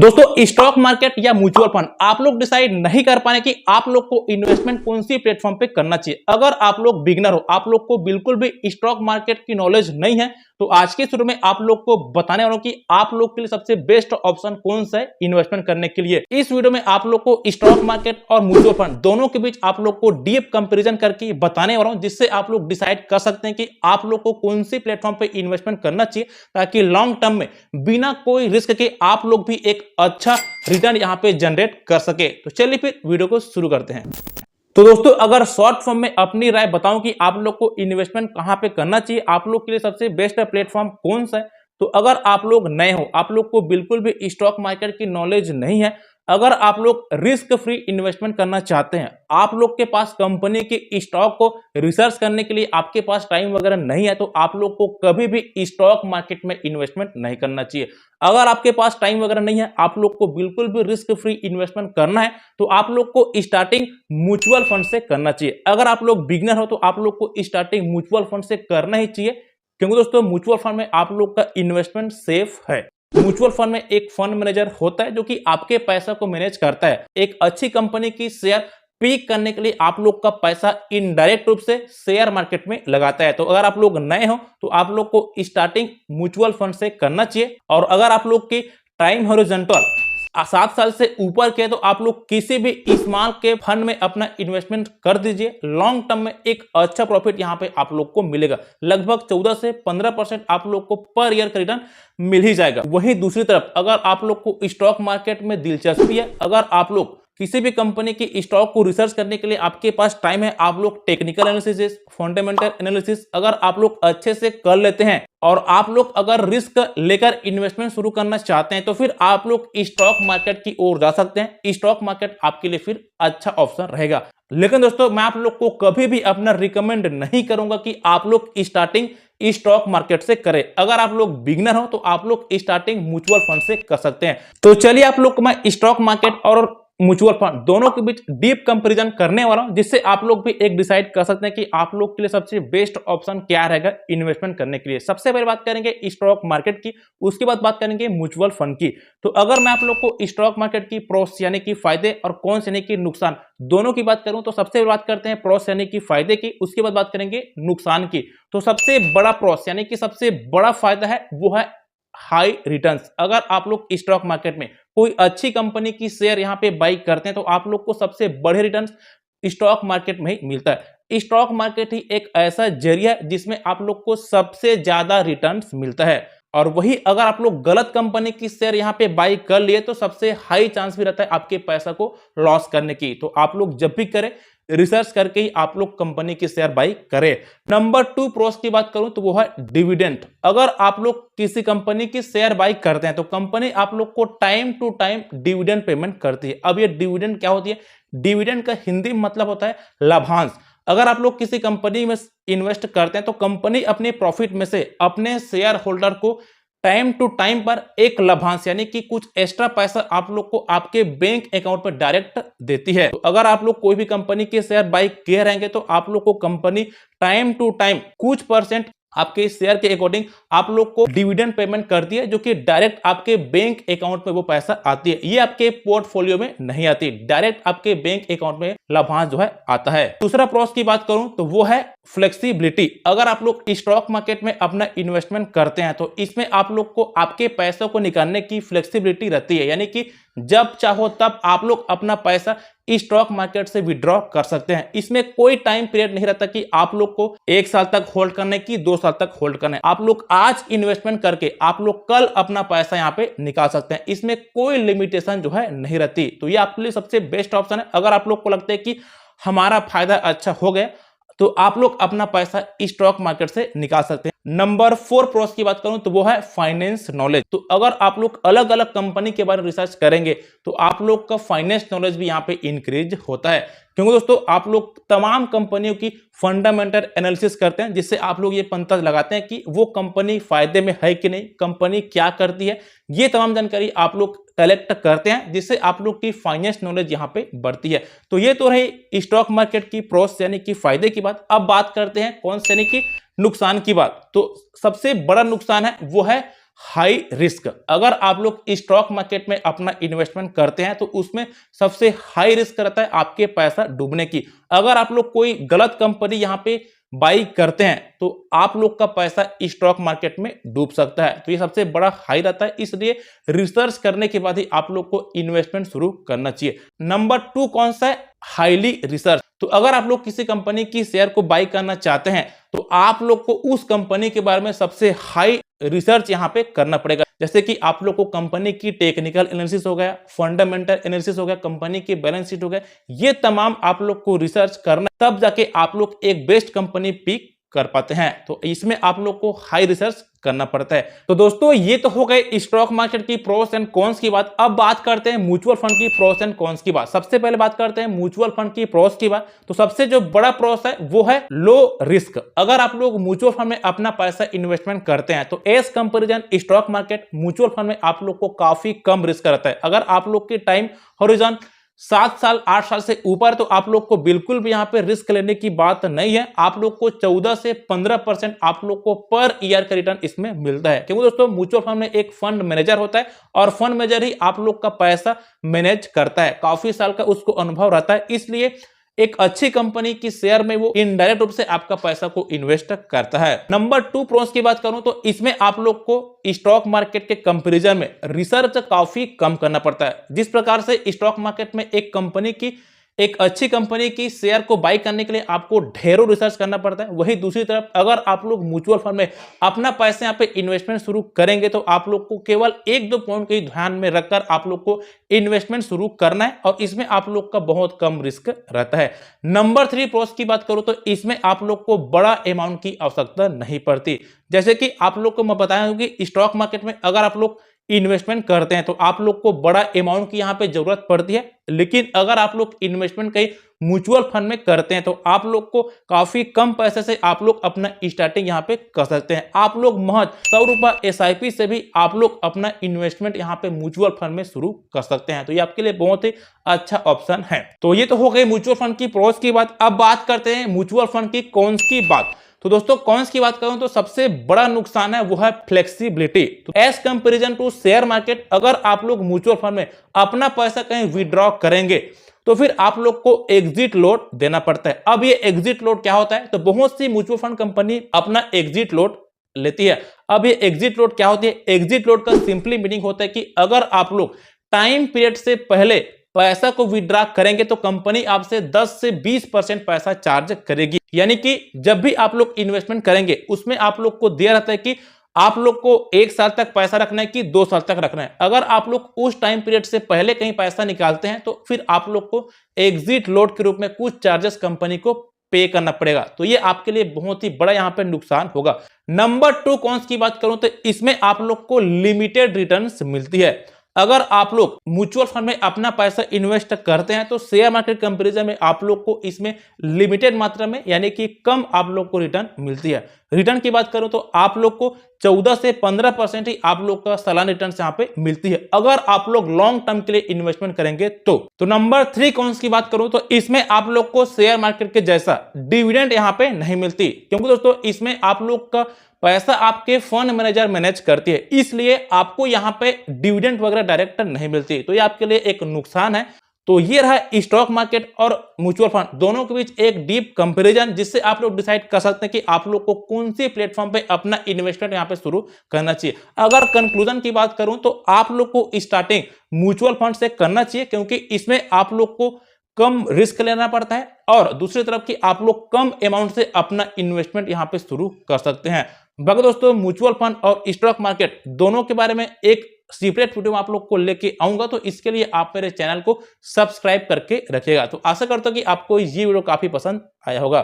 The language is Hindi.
दोस्तों स्टॉक मार्केट या म्यूचुअल फंड आप लोग डिसाइड नहीं कर पाए कि आप लोग को इन्वेस्टमेंट कौन सी प्लेटफॉर्म पे करना चाहिए। अगर आप लोग बिगिनर हो, आप लोग को बिल्कुल भी स्टॉक मार्केट की नॉलेज नहीं है, तो आज के शुरू में आप लोग को बताने वाला हूं कि आप लोग के लिए सबसे बेस्ट ऑप्शन कौन सा है इन्वेस्टमेंट करने के लिए। इस वीडियो में आप लोग को स्टॉक मार्केट और म्यूचुअल फंड दोनों के बीच आप लोग को डीप कंपैरिजन करके बताने वाला हूं, जिससे आप लोग डिसाइड कर सकते हैं कि आप लोग को कौन सी प्लेटफॉर्म पे इन्वेस्टमेंट करना चाहिए, ताकि लॉन्ग टर्म में बिना कोई रिस्क के आप लोग भी एक अच्छा रिटर्न यहां पे जनरेट कर सके। तो चलिए फिर वीडियो को शुरू करते हैं। तो दोस्तों अगर शॉर्ट फॉर्म में अपनी राय बताऊं कि आप लोग को इन्वेस्टमेंट कहां पे करना चाहिए, आप लोग के लिए सबसे बेस्ट प्लेटफॉर्म कौन सा है, तो अगर आप लोग नए हो, आप लोग को बिल्कुल भी स्टॉक मार्केट की नॉलेज नहीं है, अगर आप लोग रिस्क फ्री इन्वेस्टमेंट करना चाहते हैं, आप लोग के पास कंपनी के स्टॉक को रिसर्च करने के लिए आपके पास टाइम वगैरह नहीं है, तो आप लोग को कभी भी स्टॉक मार्केट में इन्वेस्टमेंट नहीं करना चाहिए। अगर आपके पास टाइम वगैरह नहीं है, आप लोग को बिल्कुल भी रिस्क फ्री इन्वेस्टमेंट करना है, तो आप लोग को स्टार्टिंग म्यूचुअल फंड से करना चाहिए। अगर आप लोग बिगिनर हो, तो आप लोग को स्टार्टिंग म्यूचुअल फंड से करना ही चाहिए, क्योंकि दोस्तों म्यूचुअल फंड में आप लोग का इन्वेस्टमेंट सेफ है। म्यूचुअल फंड में एक फंड मैनेजर होता है जो कि आपके पैसा को मैनेज करता है। एक अच्छी कंपनी की शेयर पीक करने के लिए आप लोग का पैसा इनडायरेक्ट रूप से शेयर मार्केट में लगाता है। तो अगर आप लोग नए हो, तो आप लोग को स्टार्टिंग म्यूचुअल फंड से करना चाहिए। और अगर आप लोग की टाइम हॉरिजॉन्टल 7 साल से ऊपर के, तो आप लोग किसी भी स्मॉल के फंड में अपना इन्वेस्टमेंट कर दीजिए। लॉन्ग टर्म में एक अच्छा प्रॉफिट यहां पे आप लोग को मिलेगा। लगभग 14 से 15% आप लोग को पर ईयर का रिटर्न मिल ही जाएगा। वहीं दूसरी तरफ अगर आप लोग को स्टॉक मार्केट में दिलचस्पी है, अगर आप लोग किसी भी कंपनी की स्टॉक को रिसर्च करने के लिए आपके पास टाइम है, आप लोग टेक्निकल एनालिसिस, फंडामेंटल एनालिसिस अगर आप लोग अच्छे से कर लेते हैं, और आप लोग अगर रिस्क लेकर इन्वेस्टमेंट शुरू करना चाहते हैं, तो फिर आप लोग स्टॉक मार्केट की ओर जा सकते हैं। स्टॉक मार्केट आपके लिए फिर अच्छा ऑप्शन रहेगा। लेकिन दोस्तों मैं आप लोग को कभी भी अपना रिकमेंड नहीं करूंगा कि आप लोग स्टार्टिंग स्टॉक मार्केट से करें। अगर आप लोग बिगिनर हो, तो आप लोग स्टार्टिंग म्यूचुअल फंड से कर सकते हैं। तो चलिए आप लोग को मैं स्टॉक मार्केट और म्यूचुअल फंड दोनों के बीच डीप कंपैरिजन करने वाला हूं, जिससे आप लोग भी एक डिसाइड कर सकते हैं कि आप लोग के लिए सबसे बेस्ट ऑप्शन क्या रहेगा इन्वेस्टमेंट करने के लिए। सबसे पहले बात करेंगे स्टॉक मार्केट की, उसके बाद बात करेंगे म्यूचुअल फंड की। तो अगर मैं आप लोग को स्टॉक मार्केट की प्रोस यानी कि फायदे और कॉन्स यानी कि नुकसान दोनों की बात करूं, तो सबसे पहले बात करते हैं प्रोस यानी कि फायदे की, उसके बाद बात करेंगे नुकसान की। तो सबसे बड़ा प्रोस यानी कि सबसे बड़ा फायदा है वो है हाई रिटर्न्स। अगर आप लोग स्टॉक मार्केट में कोई अच्छी कंपनी की शेयर यहां पे बाई करते हैं, तो आप लोग को सबसे बड़े रिटर्न्स स्टॉक मार्केट में ही मिलता है। स्टॉक मार्केट ही एक ऐसा जरिया है जिसमें आप लोग को सबसे ज्यादा रिटर्न्स मिलता है। और वही अगर आप लोग गलत कंपनी की शेयर यहां पे बाई कर लिए, तो सबसे हाई चांस भी रहता है आपके पैसा को लॉस करने की। तो आप लोग जब भी करें, रिसर्च करके ही आप लोग कंपनी की शेयर बाई करें। नंबर 2 प्रोस की बात करूं, तो वो है डिविडेंड। अगर आप लोग किसी कंपनी की शेयर बाई करते हैं, तो कंपनी आप लोग को time to time dividend payment करती है। अब ये डिविडेंड क्या होती है? डिविडेंड का हिंदी मतलब होता है लाभांश। अगर आप लोग किसी कंपनी में इन्वेस्ट करते हैं, तो कंपनी अपने प्रॉफिट में से अपने शेयर होल्डर को टाइम टू टाइम पर एक लाभांश यानी कि कुछ एक्स्ट्रा पैसा आप लोग को आपके बैंक अकाउंट पर डायरेक्ट देती है। तो अगर आप लोग कोई भी कंपनी के शेयर बाई किए रहेंगे, तो आप लोग को कंपनी टाइम टू टाइम कुछ परसेंट आपके शेयर के अकॉर्डिंग आप लोग को डिविडेंड पेमेंट करती है, जो कि डायरेक्ट आपके बैंक अकाउंट में वो पैसा आती है। ये आपके पोर्टफोलियो में नहीं आती, डायरेक्ट आपके बैंक अकाउंट में लाभांश जो है आता है। दूसरा प्रोस की बात करूं, तो वो है फ्लेक्सिबिलिटी। अगर आप लोग स्टॉक मार्केट में अपना इन्वेस्टमेंट करते हैं, तो इसमें आप लोग को आपके पैसों को निकालने की फ्लेक्सिबिलिटी रहती है, यानी कि जब चाहो तब आप लोग अपना पैसा स्टॉक मार्केट से विड्रॉ कर सकते हैं। इसमें कोई टाइम पीरियड नहीं रहता कि आप लोग को 1 साल तक होल्ड करने की, 2 साल तक होल्ड करना है। आप लोग आज इन्वेस्टमेंट करके आप लोग कल अपना पैसा यहां पे निकाल सकते हैं। इसमें कोई लिमिटेशन जो है नहीं रहती। तो ये आपके लिए सबसे बेस्ट ऑप्शन है। अगर आप लोग को लगता है कि हमारा फायदा अच्छा हो गया, तो आप लोग अपना पैसा स्टॉक मार्केट से निकाल सकते हैं। नंबर 4 प्रोस की बात करूं, तो वो है फाइनेंस नॉलेज। तो अगर आप लोग अलग अलग कंपनी के बारे में रिसर्च करेंगे, तो आप लोग का फाइनेंस नॉलेज भी यहां पे इंक्रीज होता है। क्योंकि दोस्तों आप लोग तमाम कंपनियों की फंडामेंटल एनालिसिस करते हैं, जिससे आप लोग ये पता लगाते हैं कि वो कंपनी फायदे में है कि नहीं, कंपनी क्या करती है। ये तमाम जानकारी आप लोग कलेक्ट करते हैं, जिससे आप लोग की फाइनेंस नॉलेज यहाँ पे बढ़ती है। तो ये तो रही स्टॉक मार्केट की प्रोस यानी कि फायदे की बात। अब बात करते हैं कौन से यानी कि नुकसान की बात। तो सबसे बड़ा नुकसान है वो है हाई रिस्क। अगर आप लोग स्टॉक मार्केट में अपना इन्वेस्टमेंट करते हैं तो उसमें सबसे हाई रिस्क रहता है आपके पैसा डूबने की। अगर आप लोग कोई गलत कंपनी यहां पे बाई करते हैं तो आप लोग का पैसा स्टॉक मार्केट में डूब सकता है। तो ये सबसे बड़ा हाई रहता है, इसलिए रिसर्च करने के बाद ही आप लोग को इन्वेस्टमेंट शुरू करना चाहिए। नंबर 2 कौन सा है? Highly research. तो अगर आप लोग किसी कंपनी की शेयर को बाई करना चाहते हैं तो आप लोग को उस कंपनी के बारे में सबसे हाई रिसर्च यहां पे करना पड़ेगा। जैसे कि आप लोग को कंपनी की टेक्निकल एनालिसिस हो गया, फंडामेंटल एनालिसिस हो गया, कंपनी की बैलेंस शीट हो गया, ये तमाम आप लोग को रिसर्च करना, तब जाके आप लोग एक बेस्ट कंपनी पिक कर पाते हैं। तो इसमें आप लोग को हाई रिसर्च करना पड़ता है। तो दोस्तों ये तो हो गए स्टॉक मार्केट की प्रोस एंड कॉन्स की बात। अब बात करते हैं म्यूचुअल फंड की प्रोस एंड कॉन्स की बात। सबसे पहले बात करते हैं म्यूचुअल फंड की प्रोस की बात। तो सबसे जो बड़ा प्रोस है वो है लो रिस्क। अगर आप लोग म्यूचुअल फंड में अपना पैसा इन्वेस्टमेंट करते हैं तो as comparison stock market, mutual fund में आप लोग को काफी कम रिस्क रहता है। अगर आप लोग की टाइम होरिजन 7 साल 8 साल से ऊपर तो आप लोग को बिल्कुल भी यहां पे रिस्क लेने की बात नहीं है। आप लोग को 14 से 15% आप लोग को पर ईयर का रिटर्न इसमें मिलता है, क्योंकि दोस्तों म्यूचुअल फंड में एक फंड मैनेजर होता है और फंड मैनेजर ही आप लोग का पैसा मैनेज करता है। काफी साल का उसको अनुभव रहता है, इसलिए एक अच्छी कंपनी की शेयर में वो इनडायरेक्ट रूप से आपका पैसा को इन्वेस्ट करता है। नंबर 2 प्रोस की बात करूं तो इसमें आप लोग को स्टॉक मार्केट के कंपैरिजन में रिसर्च काफी कम करना पड़ता है। जिस प्रकार से स्टॉक मार्केट में एक अच्छी कंपनी की शेयर को बाई करने के लिए आपको ढेरों रिसर्च करना पड़ता है, वही दूसरी तरफ अगर आप लोग म्यूचुअल फंड में अपना पैसे यहाँ पे इन्वेस्टमेंट शुरू करेंगे तो आप लोग को केवल 1-2 पॉइंट को ध्यान में रखकर आप लोग को इन्वेस्टमेंट शुरू करना है और इसमें आप लोग का बहुत कम रिस्क रहता है। नंबर 3 प्रोस की बात करूं तो इसमें आप लोग को बड़ा अमाउंट की आवश्यकता नहीं पड़ती। जैसे कि आप लोग को मैं बताया हूं कि स्टॉक मार्केट में अगर आप लोग इन्वेस्टमेंट करते हैं तो आप लोग को बड़ा अमाउंट की यहां पे जरूरत पड़ती है, लेकिन अगर आप लोग इन्वेस्टमेंट कहीं म्यूचुअल फंड में करते हैं तो आप लोग को काफी कम पैसे से आप लोग अपना स्टार्टिंग यहां पे कर सकते हैं। आप लोग महज 100 रुपए SIP से भी आप लोग अपना इन्वेस्टमेंट यहां पे म्यूचुअल फंड में शुरू कर सकते हैं। तो ये आपके लिए बहुत ही अच्छा ऑप्शन है। तो ये तो हो गई म्यूचुअल फंड की प्रोस की बात। अब बात करते हैं म्यूचुअल फंड की कॉन्स की बात। तो दोस्तों कॉन्स की बात करूं तो सबसे बड़ा नुकसान है वो है फ्लेक्सिबिलिटी। तो as comparison to share market, अगर आप लोग म्यूचुअल फंड में अपना पैसा कहीं विड्रॉ करेंगे तो फिर आप लोग को एग्जिट लोड देना पड़ता है। अब ये एग्जिट लोड क्या होता है? तो बहुत सी म्यूचुअल फंड कंपनी अपना एग्जिट लोड लेती है। अब ये एग्जिट लोड क्या होती है? एग्जिट लोड का सिंपली मीनिंग होता है कि अगर आप लोग टाइम पीरियड से पहले पैसा को विड्रॉ करेंगे तो कंपनी आपसे 10 से 20% पैसा चार्ज करेगी। यानी कि जब भी आप लोग इन्वेस्टमेंट करेंगे उसमें आप लोग को दिया रहता है कि आप लोग को 1 साल तक पैसा रखना है कि 2 साल तक रखना है। अगर आप लोग उस टाइम पीरियड से पहले कहीं पैसा निकालते हैं तो फिर आप लोग को एग्जिट लोड के रूप में कुछ चार्जेस कंपनी को पे करना पड़ेगा। तो ये आपके लिए बहुत ही बड़ा यहां पे नुकसान होगा। नंबर 2 कॉन्स की बात करूं तो इसमें आप लोग को लिमिटेड रिटर्न्स मिलती है। अगर आप लोग म्यूचुअल फंड में अपना पैसा इन्वेस्ट करते हैं तो शेयर मार्केट कंपैरिजन में आप लोग को इसमें लिमिटेड मात्रा में यानी कि कम आप लोग को रिटर्न मिलती है। रिटर्न की बात करूं तो आप लोग को 14 से 15% ही आप लोग का सालाना रिटर्न यहाँ पे मिलती है अगर आप लोग लॉन्ग टर्म के लिए इन्वेस्टमेंट करेंगे तो नंबर 3 कॉन्स की बात करूं तो इसमें आप लोग को शेयर मार्केट के जैसा डिविडेंड यहाँ पे नहीं मिलती, क्योंकि दोस्तों इसमें आप लोग का पैसा आपके फंड मैनेजर मैनेज करती है, इसलिए आपको यहां पे डिविडेंड वगैरह डायरेक्ट नहीं मिलती। तो ये आपके लिए एक नुकसान है। तो ये रहा स्टॉक मार्केट और म्यूचुअल फंड दोनों के बीच एक डीप कंपैरिजन, जिससे आप लोग डिसाइड कर सकते हैं कि आप लोग को कौन सी प्लेटफॉर्म पे अपना इन्वेस्टमेंट यहां पे शुरू करना चाहिए। अगर कंक्लूजन की बात करूं तो आप लोग को स्टार्टिंग म्यूचुअल फंड से करना चाहिए, क्योंकि इसमें आप लोग को कम रिस्क लेना पड़ता है और दूसरी तरफ की आप लोग कम अमाउंट से अपना इन्वेस्टमेंट यहां पे शुरू कर सकते हैं। बाकी दोस्तों म्यूचुअल फंड और स्टॉक मार्केट दोनों के बारे में एक सीक्रेट वीडियो आप लोग को लेके आऊंगा, तो इसके लिए आप मेरे चैनल को सब्सक्राइब करके रखिएगा। तो आशा करता हूं कि आपको ये वीडियो काफी पसंद आया होगा।